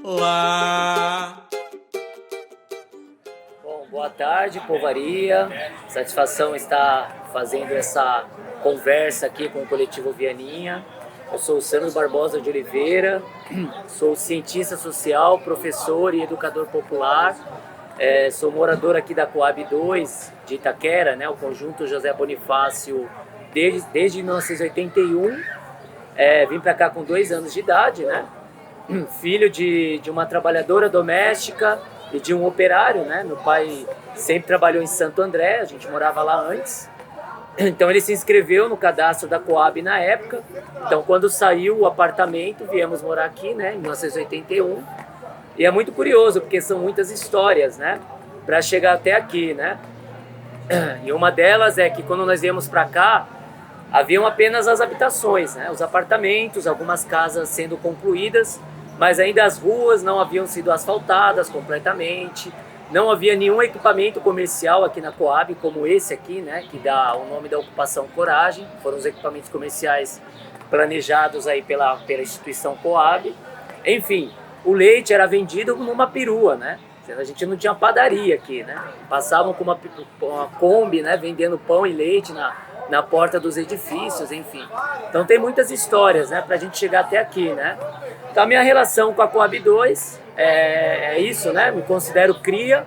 lá. Bom, boa tarde, povaria. Satisfação estar fazendo essa conversa aqui com o Coletivo Vianinha. Eu sou o Sandro Barbosa de Oliveira, sou cientista social, professor e educador popular. Sou morador aqui da Coab 2 de Itaquera, né, o Conjunto José Bonifácio, desde 1981. Vim para cá com 2 anos de idade, né? Filho de uma trabalhadora doméstica e de um operário, né? Meu pai sempre trabalhou em Santo André, a gente morava lá antes. Então ele se inscreveu no cadastro da Coab na época. Então quando saiu o apartamento, viemos morar aqui, né, em 1981. E é muito curioso, porque são muitas histórias, né, para chegar até aqui, né? E uma delas é que quando nós viemos para cá, haviam apenas as habitações, né, os apartamentos, algumas casas sendo concluídas, mas ainda as ruas não haviam sido asfaltadas completamente. Não havia nenhum equipamento comercial aqui na Coab, como esse aqui, né, que dá o nome da ocupação Coragem. Foram os equipamentos comerciais planejados aí pela instituição Coab. Enfim, o leite era vendido numa perua, né? A gente não tinha padaria aqui, né? Passavam com uma Kombi, né, vendendo pão e leite na porta dos edifícios, enfim. Então tem muitas histórias, né, pra gente chegar até aqui, né? Então a minha relação com a Coab 2 é isso, né? Me considero cria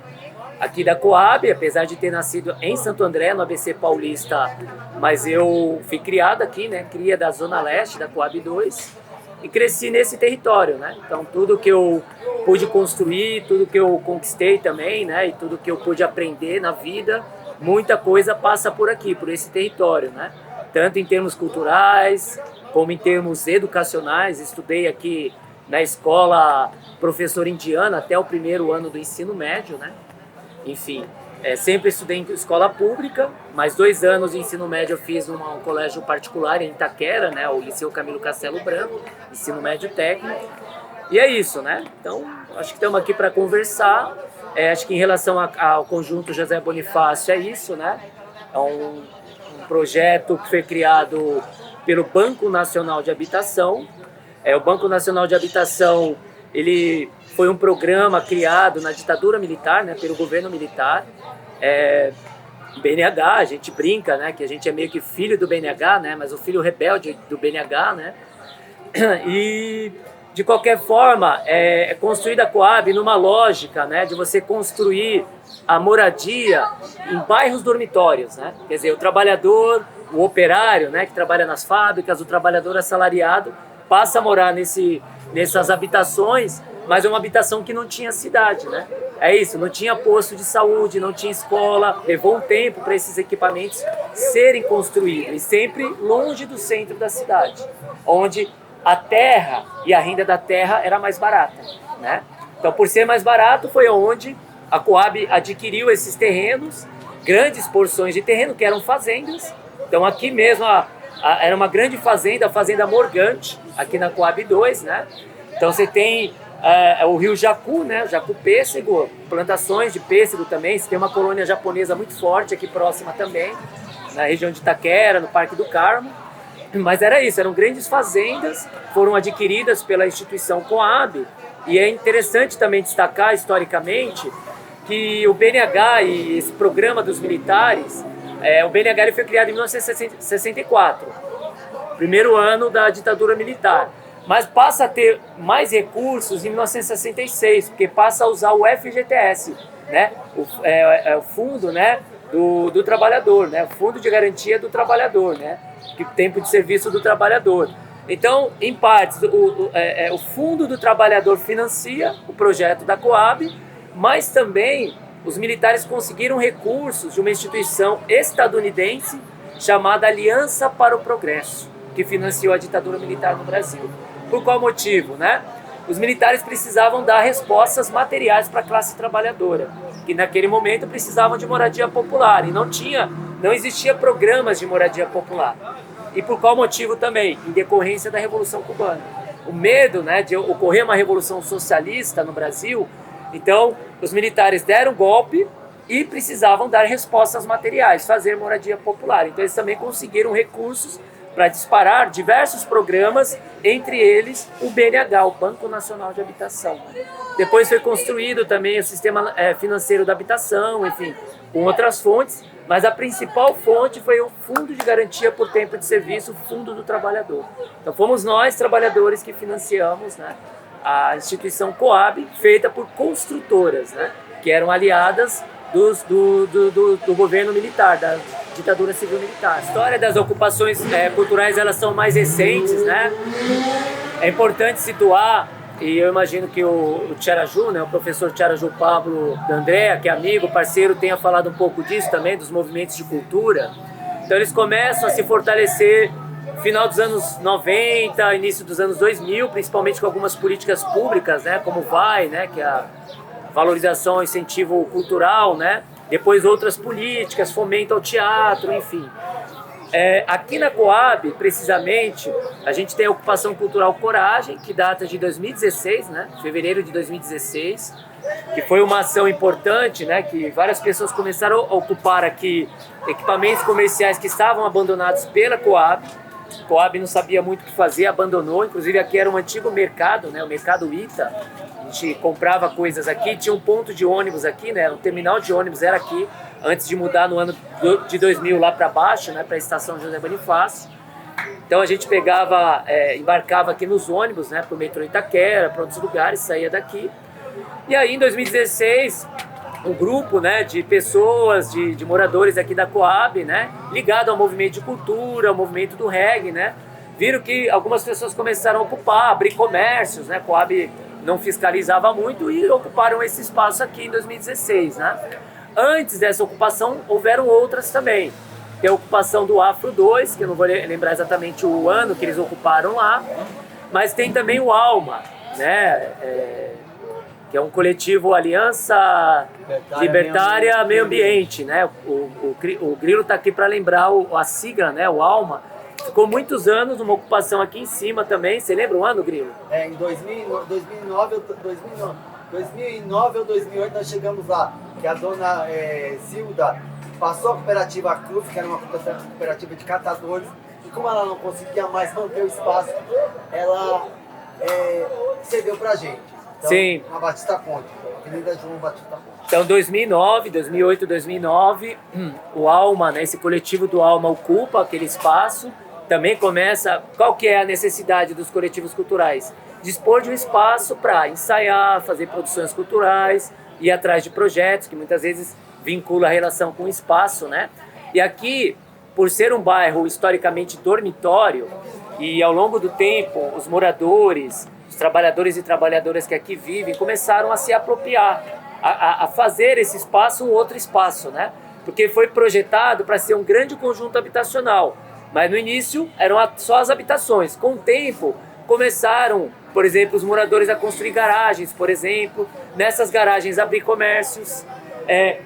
aqui da Coab, apesar de ter nascido em Santo André, no ABC Paulista, mas eu fui criado aqui, né? Cria da Zona Leste, da Coab 2, e cresci nesse território, né? Então tudo que eu pude construir, tudo que eu conquistei também, né? E tudo que eu pude aprender na vida, muita coisa passa por aqui, por esse território, né? Tanto em termos culturais, como em termos educacionais. Estudei aqui na escola professor indiano até o 1º ano do ensino médio, né? Enfim, sempre estudei em escola pública, mas 2 anos de ensino médio eu fiz um colégio particular em Itaquera, né? O Liceu Camilo Castelo Branco, ensino médio técnico. E é isso, né? Então, acho que estamos aqui para conversar. Acho que em relação ao Conjunto José Bonifácio é isso, né? É um projeto que foi criado pelo Banco Nacional de Habitação. O Banco Nacional de Habitação, ele foi um programa criado na ditadura militar, né, pelo governo militar. BNH, a gente brinca, né, que a gente é meio que filho do BNH, né, mas o filho rebelde do BNH, né? E de qualquer forma, é construída a Coab numa lógica, né, de você construir a moradia em bairros dormitórios, né? Quer dizer, o trabalhador, o operário, né, que trabalha nas fábricas, o trabalhador assalariado, passa a morar nessas habitações, mas é uma habitação que não tinha cidade, né? É isso, não tinha posto de saúde, não tinha escola, levou um tempo para esses equipamentos serem construídos, e sempre longe do centro da cidade, onde a terra e a renda da terra era mais barata, né? Então, por ser mais barato, foi onde a Coab adquiriu esses terrenos, grandes porções de terreno, que eram fazendas. Então, aqui mesmo era uma grande fazenda, a Fazenda Morgante, aqui na Coab 2, né? Então você tem o rio Jacu, né? Jacu Pêssego, plantações de pêssego também. Você tem uma colônia japonesa muito forte aqui próxima também, na região de Itaquera, no Parque do Carmo. Mas era isso, eram grandes fazendas, foram adquiridas pela instituição Coab. E é interessante também destacar historicamente que o BNH e esse programa dos militares, o BNH ele foi criado em 1964, 1º ano da ditadura militar, mas passa a ter mais recursos em 1966, porque passa a usar o FGTS, né? O fundo, né, do trabalhador, né? O Fundo de Garantia do Trabalhador, né? Que tempo de serviço do trabalhador. Então, em partes, o Fundo do Trabalhador financia o projeto da Coab, mas também os militares conseguiram recursos de uma instituição estadunidense chamada Aliança para o Progresso, que financiou a ditadura militar no Brasil. Por qual motivo, né? Os militares precisavam dar respostas materiais para a classe trabalhadora, que naquele momento precisavam de moradia popular, e não existia programas de moradia popular. E por qual motivo também? Em decorrência da Revolução Cubana. O medo, né, de ocorrer uma revolução socialista no Brasil. Então, os militares deram golpe e precisavam dar respostas materiais, fazer moradia popular. Então, eles também conseguiram recursos para disparar diversos programas, entre eles o BNH, o Banco Nacional de Habitação. Depois foi construído também o sistema financeiro da habitação, enfim, com outras fontes, mas a principal fonte foi o Fundo de Garantia por Tempo de Serviço, o Fundo do Trabalhador. Então fomos nós, trabalhadores, que financiamos, né, a instituição Coab, feita por construtoras, né, que eram aliadas do governo militar, da ditadura civil-militar. A história das ocupações culturais, elas são mais recentes, né? É importante situar, e eu imagino que o Tiaraju, né, o professor Tiaraju Pablo D'Andrea, que é amigo, parceiro, tenha falado um pouco disso também, dos movimentos de cultura. Então eles começam a se fortalecer no final dos anos 90, início dos anos 2000, principalmente com algumas políticas públicas, né, como o VAI, né, que é a valorização e incentivo cultural, né? Depois outras políticas, fomento ao teatro, enfim. Aqui na Coab, precisamente, a gente tem a Ocupação Cultural Coragem, que data de 2016, né? Fevereiro de 2016, que foi uma ação importante, né? Que várias pessoas começaram a ocupar aqui equipamentos comerciais que estavam abandonados pela Coab. Coab não sabia muito o que fazer, abandonou. Inclusive aqui era um antigo mercado, né? O mercado Ita. A gente comprava coisas aqui, tinha um ponto de ônibus aqui, né? Um terminal de ônibus era aqui, antes de mudar no ano de 2000 lá para baixo, né? Para a estação José Bonifácio. Então a gente pegava, embarcava aqui nos ônibus, né? Para o metrô Itaquera, para outros lugares, saía daqui. E aí em 2016, um grupo, né, de pessoas, de moradores aqui da Coab, né? Ligado ao movimento de cultura, ao movimento do reggae, né? Viram que algumas pessoas começaram a ocupar, abrir comércios, né? Coab não fiscalizava muito e ocuparam esse espaço aqui em 2016, né? Antes dessa ocupação, houveram outras também. Tem a ocupação do Afro 2, que eu não vou lembrar exatamente o ano que eles ocuparam lá, mas tem também o Alma, né? Que é um coletivo Aliança Libertária Meio Ambiente, né? O Grilo está aqui para lembrar a sigla, né? O Alma. Ficou muitos anos numa ocupação aqui em cima também. Você lembra o ano, Grilo? Em 2009 ou 2008 nós chegamos lá, que a dona Zilda passou a cooperativa Cruz, que era uma cooperativa de catadores, e como ela não conseguia mais manter o espaço, ela cedeu pra gente. Então, sim. Na Batista Conde, Avenida João Batista Conde. Então, 2008, 2009, o Alma, né, esse coletivo do Alma ocupa aquele espaço. Também começa, qual que é a necessidade dos coletivos culturais? Dispor de um espaço para ensaiar, fazer produções culturais, ir atrás de projetos, que muitas vezes vincula a relação com o espaço, né? E aqui, por ser um bairro historicamente dormitório, e ao longo do tempo, os moradores, os trabalhadores e trabalhadoras que aqui vivem, começaram a se apropriar, a fazer esse espaço um outro espaço, né? Porque foi projetado para ser um grande conjunto habitacional, mas no início eram só as habitações. Com o tempo, começaram, por exemplo, os moradores a construir garagens, por exemplo, nessas garagens abrir comércios,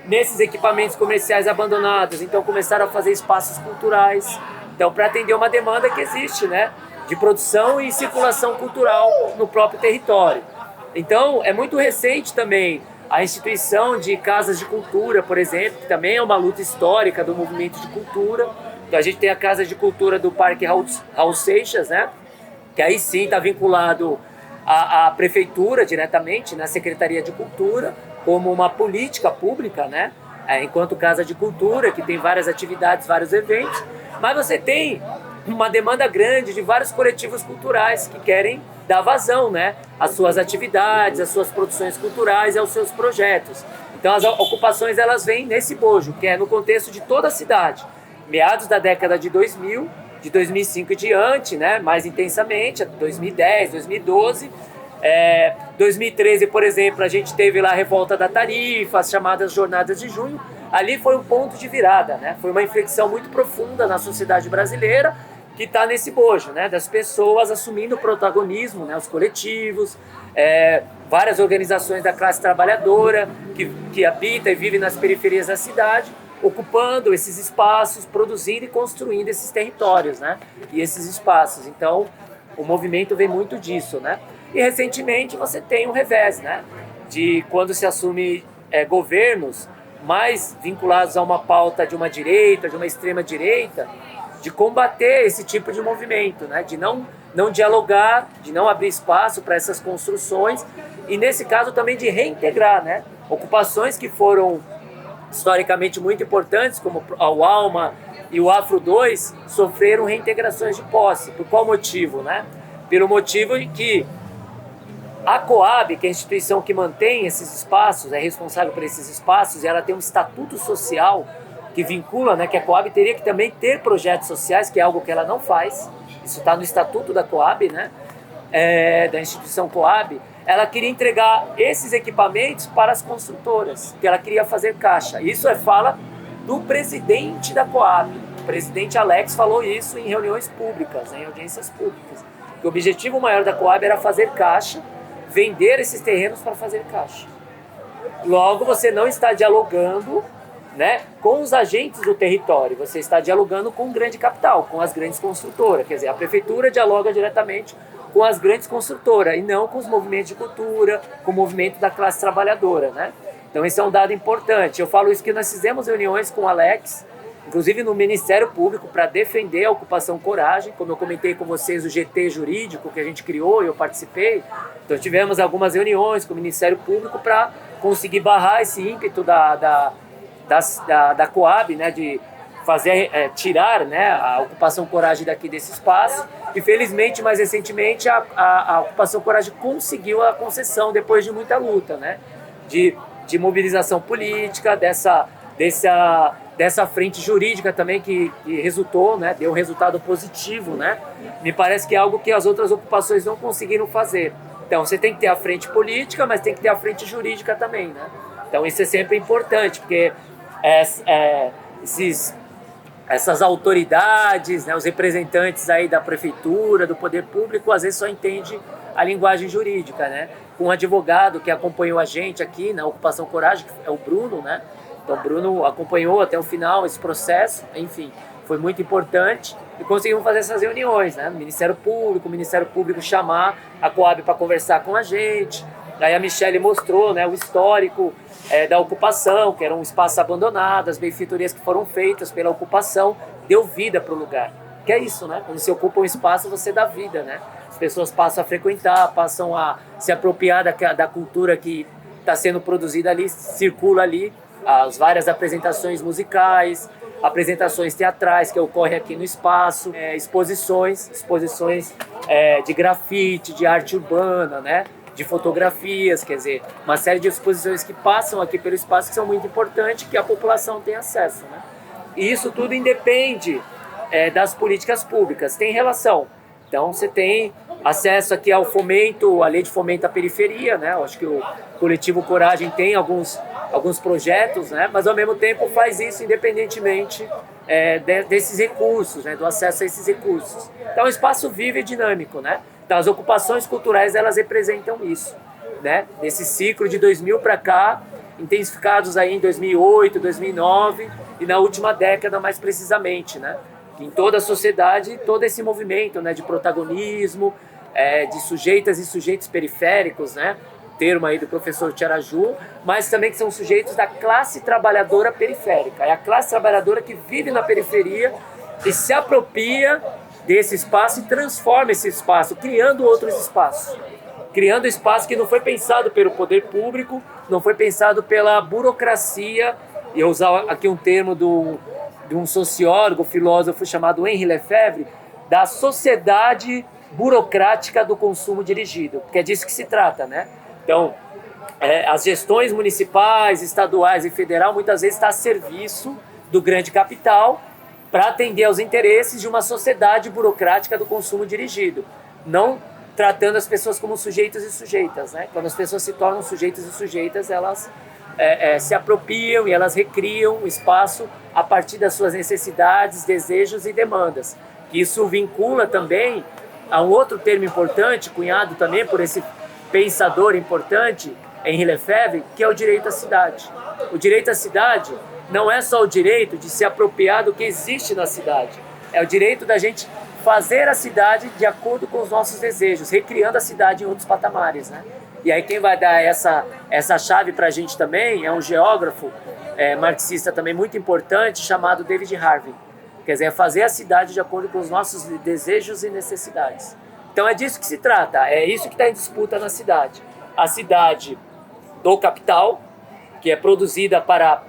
nesses equipamentos comerciais abandonados, então começaram a fazer espaços culturais, então para atender uma demanda que existe, né, de produção e circulação cultural no próprio território. Então é muito recente também a instituição de casas de cultura, por exemplo, que também é uma luta histórica do movimento de cultura. Então a gente tem a Casa de Cultura do Parque Raul Seixas, né? Que aí sim está vinculado à prefeitura diretamente, na Secretaria de Cultura, como uma política pública, né? Enquanto Casa de Cultura, que tem várias atividades, vários eventos, mas você tem uma demanda grande de vários coletivos culturais que querem dar vazão, né, às suas atividades, às suas produções culturais e aos seus projetos. Então as ocupações elas vêm nesse bojo, que é no contexto de toda a cidade. Meados da década de 2000, de 2005 e diante, né, mais intensamente, 2010, 2012. 2013, por exemplo, a gente teve lá a revolta da tarifa, as chamadas jornadas de junho. Ali foi um ponto de virada, né? Foi uma inflexão muito profunda na sociedade brasileira, que está nesse bojo, né? Das pessoas assumindo o protagonismo, né? Os coletivos, várias organizações da classe trabalhadora que habita e vive nas periferias da cidade, ocupando esses espaços, produzindo e construindo esses territórios, né? E esses espaços. Então, o movimento vem muito disso, né? E recentemente você tem um revés, né? De quando se assume governos mais vinculados a uma pauta de uma direita, de uma extrema direita, de combater esse tipo de movimento, né? De não dialogar, de não abrir espaço para essas construções e, nesse caso, também de reintegrar, né? Ocupações que foram historicamente muito importantes, como a UALMA e o Afro 2, sofreram reintegrações de posse. Por qual motivo, né? Pelo motivo de que a Coab, que é a instituição que mantém esses espaços, é responsável por esses espaços, e ela tem um estatuto social que vincula, né, que a Coab teria que também ter projetos sociais, que é algo que ela não faz. Isso está no estatuto da Coab, né, da instituição Coab. Ela queria entregar esses equipamentos para as construtoras, que ela queria fazer caixa. Isso é fala do presidente da Coab. O presidente Alex falou isso em reuniões públicas, em audiências públicas. Que o objetivo maior da Coab era fazer caixa, vender esses terrenos para fazer caixa. Logo, você não está dialogando, né, com os agentes do território, você está dialogando com o grande capital, com as grandes construtoras. Quer dizer, a prefeitura dialoga diretamente com as grandes construtoras e não com os movimentos de cultura, com o movimento da classe trabalhadora, né? Então esse é um dado importante. Eu falo isso que nós fizemos reuniões com o Alex, inclusive no Ministério Público, para defender a Ocupação Coragem, como eu comentei com vocês, o GT jurídico que a gente criou e eu participei. Então tivemos algumas reuniões com o Ministério Público para conseguir barrar esse ímpeto da Coab, né, de fazer, tirar, né, a Ocupação Coragem daqui desse espaço. E felizmente, mais recentemente, a Ocupação Coragem conseguiu a concessão depois de muita luta, né, de mobilização política, dessa frente jurídica também que resultou, né, deu um resultado positivo, né. Me parece que é algo que as outras ocupações não conseguiram fazer. Então você tem que ter a frente política, mas tem que ter a frente jurídica também, né. Então isso é sempre importante, porque essas autoridades, né, os representantes aí da prefeitura, do poder público, às vezes só entendem a linguagem jurídica, né? Um advogado que acompanhou a gente aqui na Ocupação Coragem, que é o Bruno, né? Então o Bruno acompanhou até o final esse processo, enfim, foi muito importante e conseguimos fazer essas reuniões, né? No Ministério Público, o Ministério Público chamar a Coab para conversar com a gente. Aí a Michelle mostrou, né, o histórico da ocupação, que era um espaço abandonado, as benfeitorias que foram feitas pela ocupação, deu vida para o lugar. Que é isso, né? Quando você ocupa um espaço, você dá vida, né? As pessoas passam a frequentar, passam a se apropriar da cultura que está sendo produzida ali, circula ali, as várias apresentações musicais, apresentações teatrais que ocorrem aqui no espaço, exposições de grafite, de arte urbana, né? De fotografias, quer dizer, uma série de exposições que passam aqui pelo espaço que são muito importantes, que a população tem acesso, né? E isso tudo independe das políticas públicas, tem relação. Então você tem acesso aqui ao fomento, a lei de fomento à periferia, né? Eu acho que o Coletivo Coragem tem alguns projetos, né? Mas ao mesmo tempo faz isso independentemente desses recursos, né? Do acesso a esses recursos. Então é um espaço vivo e dinâmico, né? Então, as ocupações culturais, elas representam isso, né? Nesse ciclo de 2000 para cá, intensificados aí em 2008, 2009 e na última década mais precisamente, né? Em toda a sociedade, todo esse movimento, né, de protagonismo, de sujeitas e sujeitos periféricos, né? Termo aí do professor Tiaraju, mas também que são sujeitos da classe trabalhadora periférica. É a classe trabalhadora que vive na periferia e se apropria desse espaço e transforma esse espaço, criando outros espaços. Criando espaço que não foi pensado pelo poder público, não foi pensado pela burocracia, e eu usar aqui um termo de um sociólogo, filósofo chamado Henri Lefebvre, da sociedade burocrática do consumo dirigido, porque é disso que se trata, né? Então, as gestões municipais, estaduais e federal muitas vezes está a serviço do grande capital, para atender aos interesses de uma sociedade burocrática do consumo dirigido, não tratando as pessoas como sujeitos e sujeitas, né? Quando as pessoas se tornam sujeitos e sujeitas, elas se apropriam e elas recriam o espaço a partir das suas necessidades, desejos e demandas. Isso vincula também a um outro termo importante, cunhado também por esse pensador importante, Henri Lefebvre, que é o direito à cidade. O direito à cidade não é só o direito de se apropriar do que existe na cidade, é o direito da gente fazer a cidade de acordo com os nossos desejos, recriando a cidade em outros patamares, né? E aí quem vai dar essa chave para a gente também é um geógrafo marxista também muito importante chamado David Harvey. Quer dizer, é fazer a cidade de acordo com os nossos desejos e necessidades. Então é disso que se trata, é isso que está em disputa na cidade. A cidade do capital, que é produzida para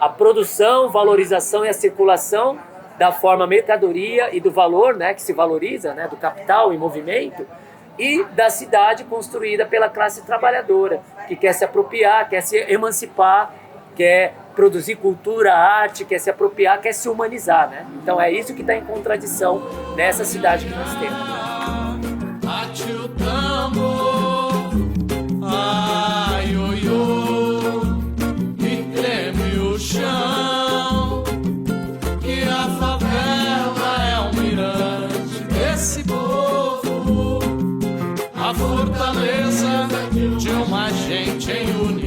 a produção, valorização e a circulação da forma mercadoria e do valor, né, que se valoriza, né, do capital em movimento, e da cidade construída pela classe trabalhadora, que quer se apropriar, quer se emancipar, quer produzir cultura, arte, quer se apropriar, quer se humanizar, né? Então é isso que está em contradição nessa cidade que nós temos. Bate o tambor, ai, oi, oi, e treme o chão, que a favela é um mirante desse povo, a fortaleza de uma gente em união.